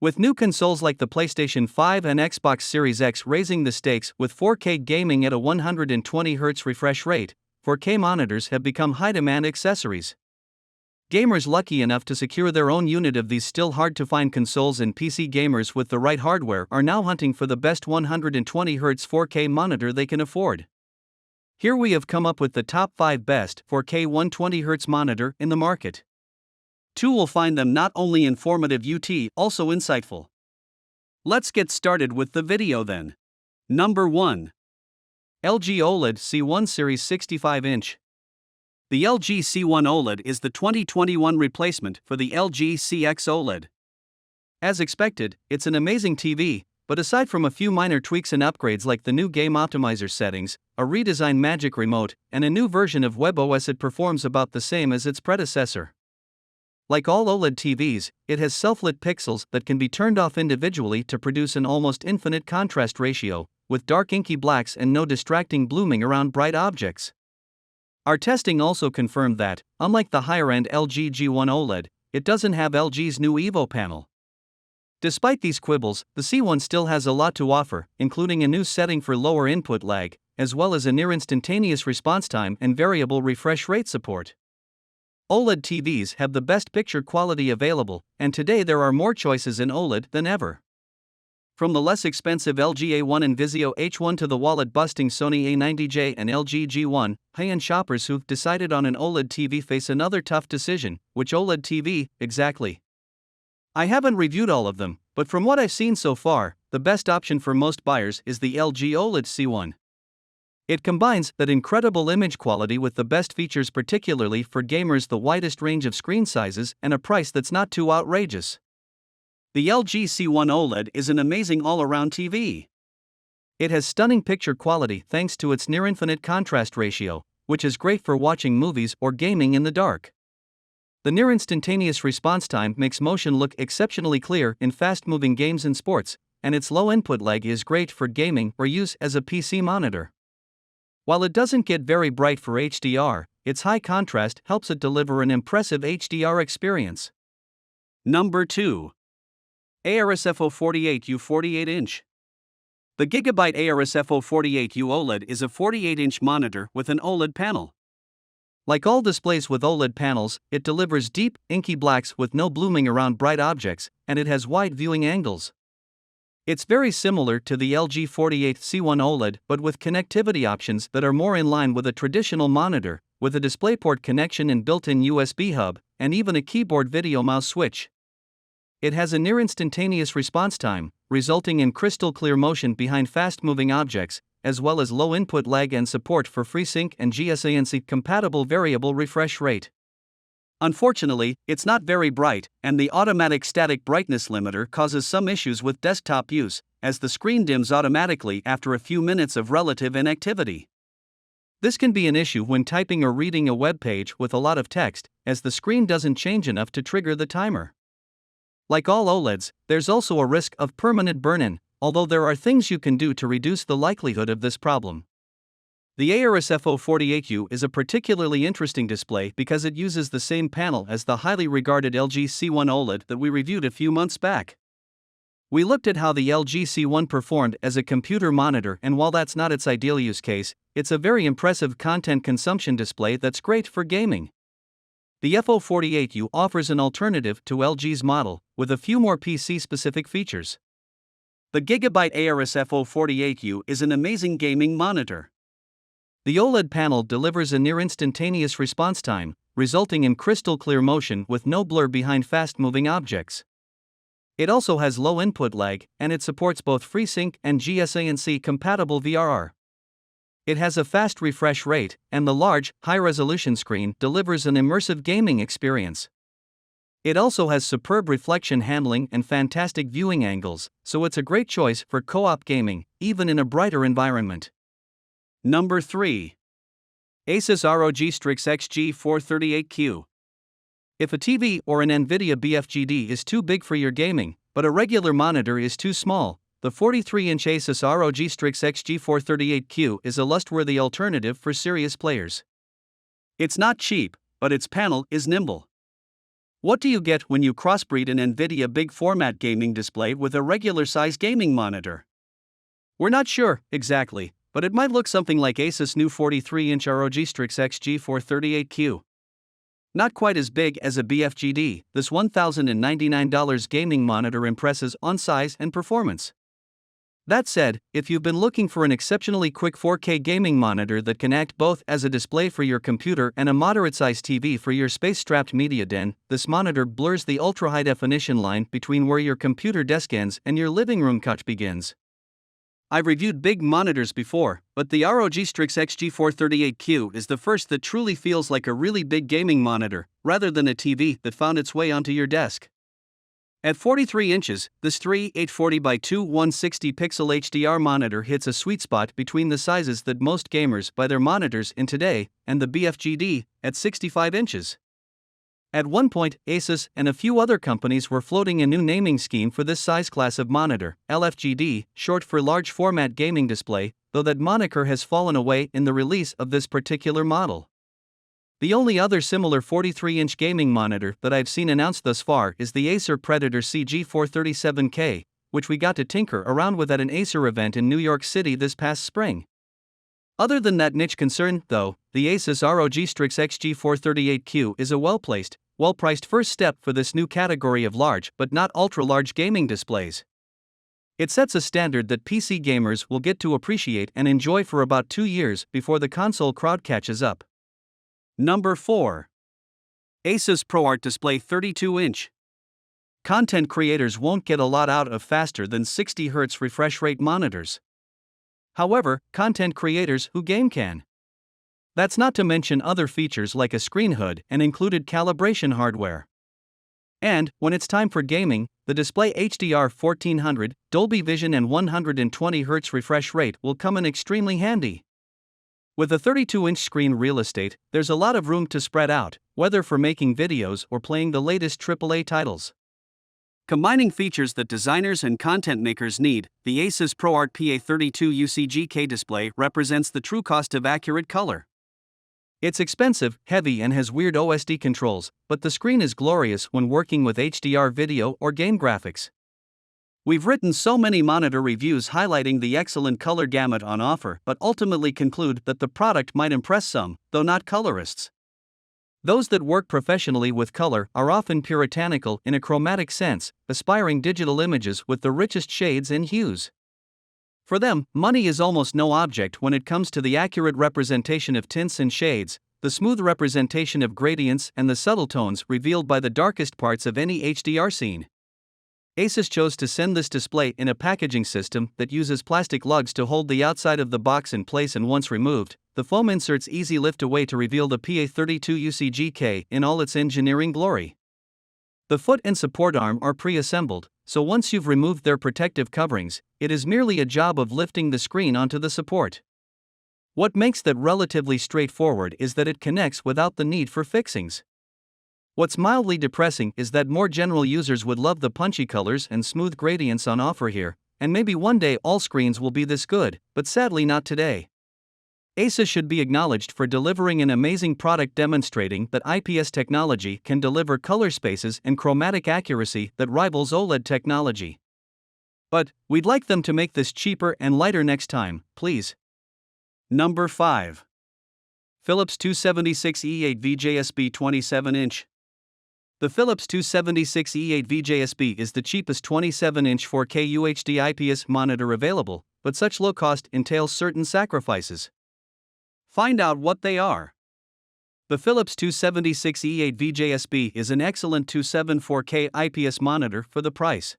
With new consoles like the PlayStation 5 and Xbox Series X raising the stakes with 4K gaming at a 120Hz refresh rate, 4K monitors have become high-demand accessories. Gamers lucky enough to secure their own unit of these still hard-to-find consoles and PC gamers with the right hardware are now hunting for the best 120Hz 4K monitor they can afford. Here we have come up with the top 5 best 4K 120Hz monitor in the market. 2 will find them not only informative also insightful. Let's get started with the video then. Number 1. LG OLED C1 Series 65-inch. The LG C1 OLED is the 2021 replacement for the LG CX OLED. As expected, it's an amazing TV, but aside from a few minor tweaks and upgrades like the new game optimizer settings, a redesigned Magic Remote, and a new version of WebOS, it performs about the same as its predecessor. Like all OLED TVs, it has self-lit pixels that can be turned off individually to produce an almost infinite contrast ratio, with dark inky blacks and no distracting blooming around bright objects. Our testing also confirmed that, unlike the higher-end LG G1 OLED, it doesn't have LG's new Evo panel. Despite these quibbles, the C1 still has a lot to offer, including a new setting for lower input lag, as well as a near-instantaneous response time and variable refresh rate support. OLED TVs have the best picture quality available, and today there are more choices in OLED than ever. From the less expensive LG A1 and Vizio H1 to the wallet-busting Sony A90J and LG G1, high-end shoppers who've decided on an OLED TV face another tough decision: which OLED TV, exactly? I haven't reviewed all of them, but from what I've seen so far, the best option for most buyers is the LG OLED C1. It combines that incredible image quality with the best features, particularly for gamers, the widest range of screen sizes, and a price that's not too outrageous. The LG C1 OLED is an amazing all-around TV. It has stunning picture quality thanks to its near-infinite contrast ratio, which is great for watching movies or gaming in the dark. The near-instantaneous response time makes motion look exceptionally clear in fast-moving games and sports, and its low input lag is great for gaming or use as a PC monitor. While it doesn't get very bright for HDR, its high contrast helps it deliver an impressive HDR experience. Number 2. AORUS FO48U 48-inch. The Gigabyte AORUS FO48U OLED is a 48-inch monitor with an OLED panel. Like all displays with OLED panels, it delivers deep, inky blacks with no blooming around bright objects, and it has wide viewing angles. It's very similar to the LG 48 C1 OLED, but with connectivity options that are more in line with a traditional monitor, with a DisplayPort connection and built-in USB hub, and even a keyboard video mouse switch. It has a near-instantaneous response time, resulting in crystal-clear motion behind fast-moving objects, as well as low input lag and support for FreeSync and GSANC-compatible variable refresh rate. Unfortunately, it's not very bright, and the automatic static brightness limiter causes some issues with desktop use, as the screen dims automatically after a few minutes of relative inactivity. This can be an issue when typing or reading a web page with a lot of text, as the screen doesn't change enough to trigger the timer. Like all OLEDs, there's also a risk of permanent burn-in, although there are things you can do to reduce the likelihood of this problem. The AORUS FO48U is a particularly interesting display because it uses the same panel as the highly regarded LG C1 OLED that we reviewed a few months back. We looked at how the LG C1 performed as a computer monitor, and while that's not its ideal use case, it's a very impressive content consumption display that's great for gaming. The FO48U offers an alternative to LG's model, with a few more PC-specific features. The Gigabyte AORUS FO48U is an amazing gaming monitor. The OLED panel delivers a near-instantaneous response time, resulting in crystal-clear motion with no blur behind fast-moving objects. It also has low input lag, and it supports both FreeSync and GSANC-compatible VRR. It has a fast refresh rate, and the large, high-resolution screen delivers an immersive gaming experience. It also has superb reflection handling and fantastic viewing angles, so it's a great choice for co-op gaming, even in a brighter environment. Number 3. Asus ROG Strix XG438Q. If a TV or an NVIDIA BFGD is too big for your gaming, but a regular monitor is too small, the 43-inch Asus ROG Strix XG438Q is a lust-worthy alternative for serious players. It's not cheap, but its panel is nimble. What do you get when you crossbreed an NVIDIA big format gaming display with a regular size gaming monitor? We're not sure, exactly, but it might look something like Asus' new 43-inch ROG Strix XG438Q. Not quite as big as a BFGD, this $1,099 gaming monitor impresses on size and performance. That said, if you've been looking for an exceptionally quick 4K gaming monitor that can act both as a display for your computer and a moderate-sized TV for your space-strapped media den, this monitor blurs the ultra-high-definition line between where your computer desk ends and your living room couch begins. I've reviewed big monitors before, but the ROG Strix XG438Q is the first that truly feels like a really big gaming monitor, rather than a TV that found its way onto your desk. At 43 inches, this 3840 by 2160 pixel HDR monitor hits a sweet spot between the sizes that most gamers buy their monitors in today and the BFGD at 65 inches. At one point, Asus and a few other companies were floating a new naming scheme for this size class of monitor, LFGD, short for large format gaming display, though that moniker has fallen away in the release of this particular model. The only other similar 43-inch gaming monitor that I've seen announced thus far is the Acer Predator CG437K, which we got to tinker around with at an Acer event in New York City this past spring. Other than that niche concern, though, the Asus ROG Strix XG438Q is a well-placed, well-priced first step for this new category of large but not ultra-large gaming displays. It sets a standard that PC gamers will get to appreciate and enjoy for about 2 years before the console crowd catches up. Number 4. Asus ProArt Display 32-inch. Content creators won't get a lot out of faster than 60 Hz refresh rate monitors. However, content creators who game can. That's not to mention other features like a screen hood and included calibration hardware. And, when it's time for gaming, the display HDR 1400, Dolby Vision and 120 Hz refresh rate will come in extremely handy. With a 32-inch screen real estate, there's a lot of room to spread out, whether for making videos or playing the latest AAA titles. Combining features that designers and content makers need, the Asus ProArt PA32 UCGK display represents the true cost of accurate color. It's expensive, heavy and has weird OSD controls, but the screen is glorious when working with HDR video or game graphics. We've written so many monitor reviews highlighting the excellent color gamut on offer, but ultimately conclude that the product might impress some, though not colorists. Those that work professionally with color are often puritanical in a chromatic sense, aspiring digital images with the richest shades and hues. For them, money is almost no object when it comes to the accurate representation of tints and shades, the smooth representation of gradients and the subtle tones revealed by the darkest parts of any HDR scene. Asus chose to send this display in a packaging system that uses plastic lugs to hold the outside of the box in place, and once removed, the foam inserts easy lift away to reveal the PA32 UCGK in all its engineering glory. The foot and support arm are pre-assembled, so once you've removed their protective coverings, it is merely a job of lifting the screen onto the support. What makes that relatively straightforward is that it connects without the need for fixings. What's mildly depressing is that more general users would love the punchy colors and smooth gradients on offer here, and maybe one day all screens will be this good, but sadly not today. Asus should be acknowledged for delivering an amazing product demonstrating that IPS technology can deliver color spaces and chromatic accuracy that rivals OLED technology. But, we'd like them to make this cheaper and lighter next time, please. Number 5. Philips 276E8 VJSB 27-inch. The Philips 276E8 VJSB is the cheapest 27-inch 4K UHD IPS monitor available, but such low cost entails certain sacrifices. Find out what they are. The Philips 276E8 VJSB is an excellent 2.7 4K IPS monitor for the price.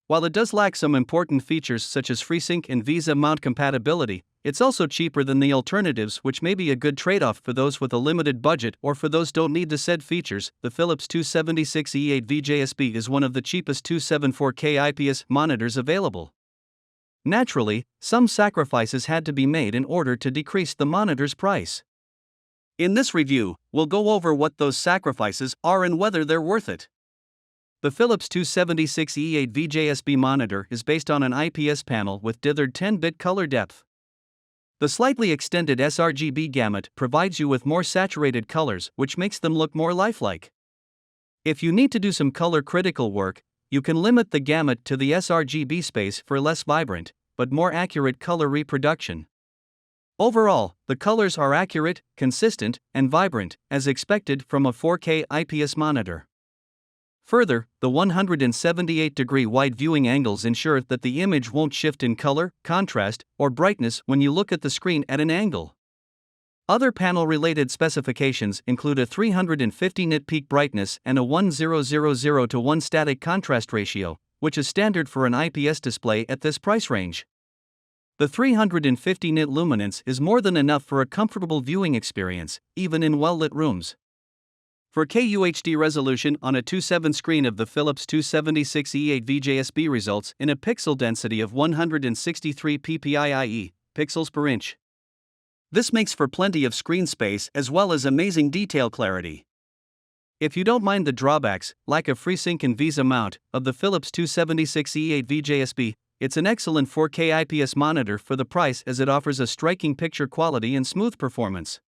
While it does lack some important features such as FreeSync and Visa mount compatibility, it's also cheaper than the alternatives, which may be a good trade-off for those with a limited budget or for those don't need the said features. The Philips 276E8 VJSB is one of the cheapest 2.7 4K IPS monitors available. Naturally, some sacrifices had to be made in order to decrease the monitor's price. In this review, we'll go over what those sacrifices are and whether they're worth it. The Philips 276E8 VJSB monitor is based on an IPS panel with dithered 10-bit color depth. The slightly extended sRGB gamut provides you with more saturated colors, which makes them look more lifelike. If you need to do some color critical work, you can limit the gamut to the sRGB space for less vibrant, but more accurate color reproduction. Overall, the colors are accurate, consistent, and vibrant, as expected from a 4K IPS monitor. Further, the 178-degree wide viewing angles ensure that the image won't shift in color, contrast, or brightness when you look at the screen at an angle. Other panel-related specifications include a 350 nit peak brightness and a 1000 to 1 static contrast ratio, which is standard for an IPS display at this price range. The 350 nit luminance is more than enough for a comfortable viewing experience, even in well-lit rooms. For QHD resolution on a 2.7 screen of the Philips 276E8 VJSB results in a pixel density of 163 ppi pixels per inch. This makes for plenty of screen space as well as amazing detail clarity. If you don't mind the drawbacks, like a FreeSync and Visa mount, of the Philips 276E8 VJSB, it's an excellent 4K IPS monitor for the price as it offers a striking picture quality and smooth performance.